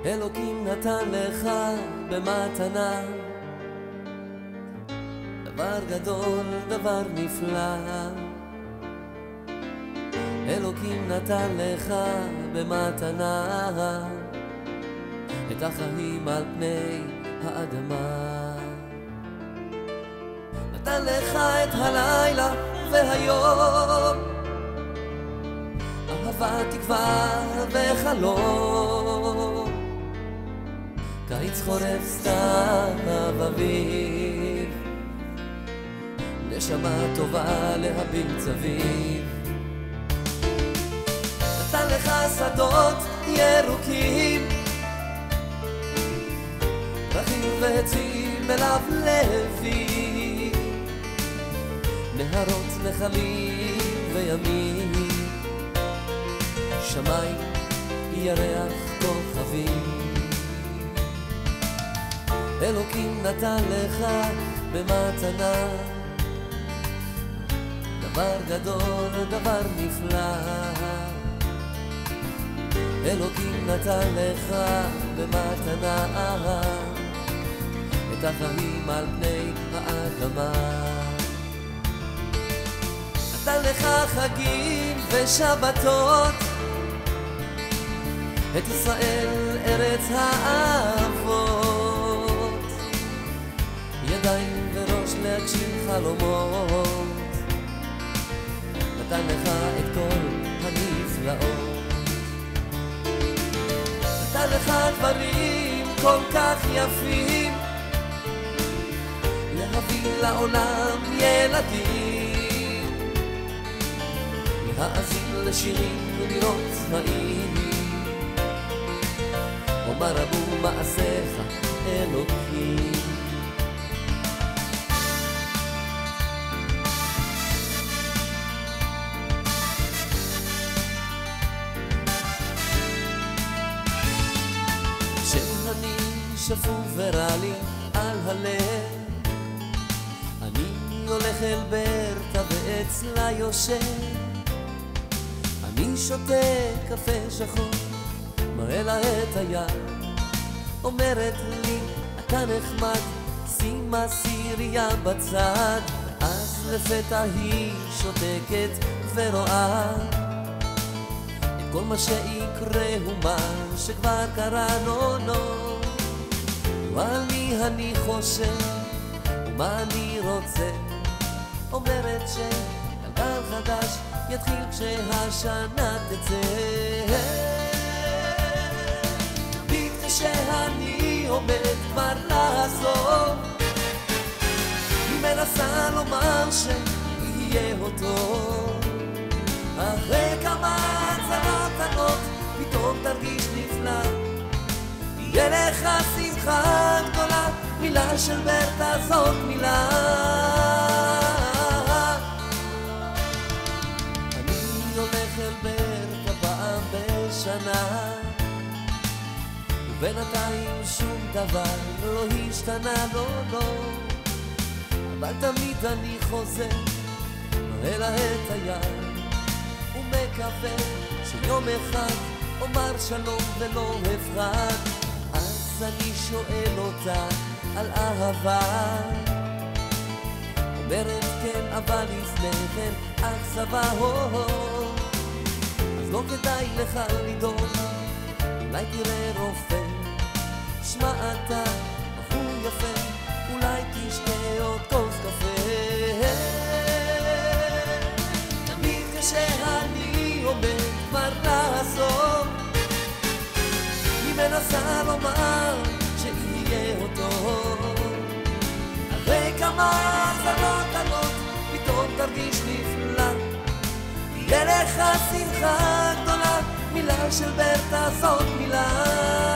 אלוקים נתן לך במתנה דבר גדול, דבר נפלא. אלוקים נתן לך במתנה את החיים על פני האדמה. נתן לך את הלילה והיום, אהבה, תקווה וחלום, קיץ, חורף, סתיו, אביב, נשמה טובה להביט סביב. נתן לך שדות ירוקים, דרכים ועצים מלבלבים, נהרות, נחלים וימים, שמיים, ירח, כוכבים. אלוקים נתן לך במתנה דבר גדול, דבר נפלא. אלוקים נתן לך במתנה את החיים על פני האדמה. נתן לך חגים ושבתות, את ישראל ארץ האבות, ידיים וראש להגשים חלומות. נתן לך את כל הנפלאות, נתן לך דברים כל כך יפים, להביא לעולם ילדים, להאזין לשירים ולראות צבעים. אומר רבו מעשיך אלוקים. כשאני שפוף ורע לי על הלב, אני הולך אל ברטה ואצלה יושב, אני שותה קפה שחור, מראה לה את היד, אומרת לי אתה נחמד, שימה סירייה בצד. אז לפתע היא שותקת ורואה את כל מה שיקרה ומה שכבר קרה. נו נו, על מי אני חושב ומה אני רוצה, אומרת שגלגל חדש יתחיל כשהשנה תצא. שאני עומד כבר לעזור, היא מנסה לומר שיהיה אותו. אחרי כמה הצהרות קטנות פתאום תרגיש נפלא, יהיה לך שמחה גדולה, מילה של ברטה זאת מילה. אני הולך אל ברטה פעם בשנה, ובינתיים שום דבר לא השתנה, לא לא, אבל תמיד אני חוזר, מראה לה את היד ומקווה שיום אחד אומר שלום ולא אפרד. אז אני שואל אותה על אהבה, אומרת כן אבל לפני כן אכזבה. אז לא כדאי לך לדאוג, אולי תראה רופא, שמע אתה בחור יפה, אולי תשתה עוד כוס קפה. תמיד כשאני עומד כבר לעזור, היא מנסה לומר שיהיה אותו. אחרי כמה הצהרות קטנות פתאום תרגיש נפלא, תהיה לך שמחה גדולה, מילה של ברטה זאת מילה.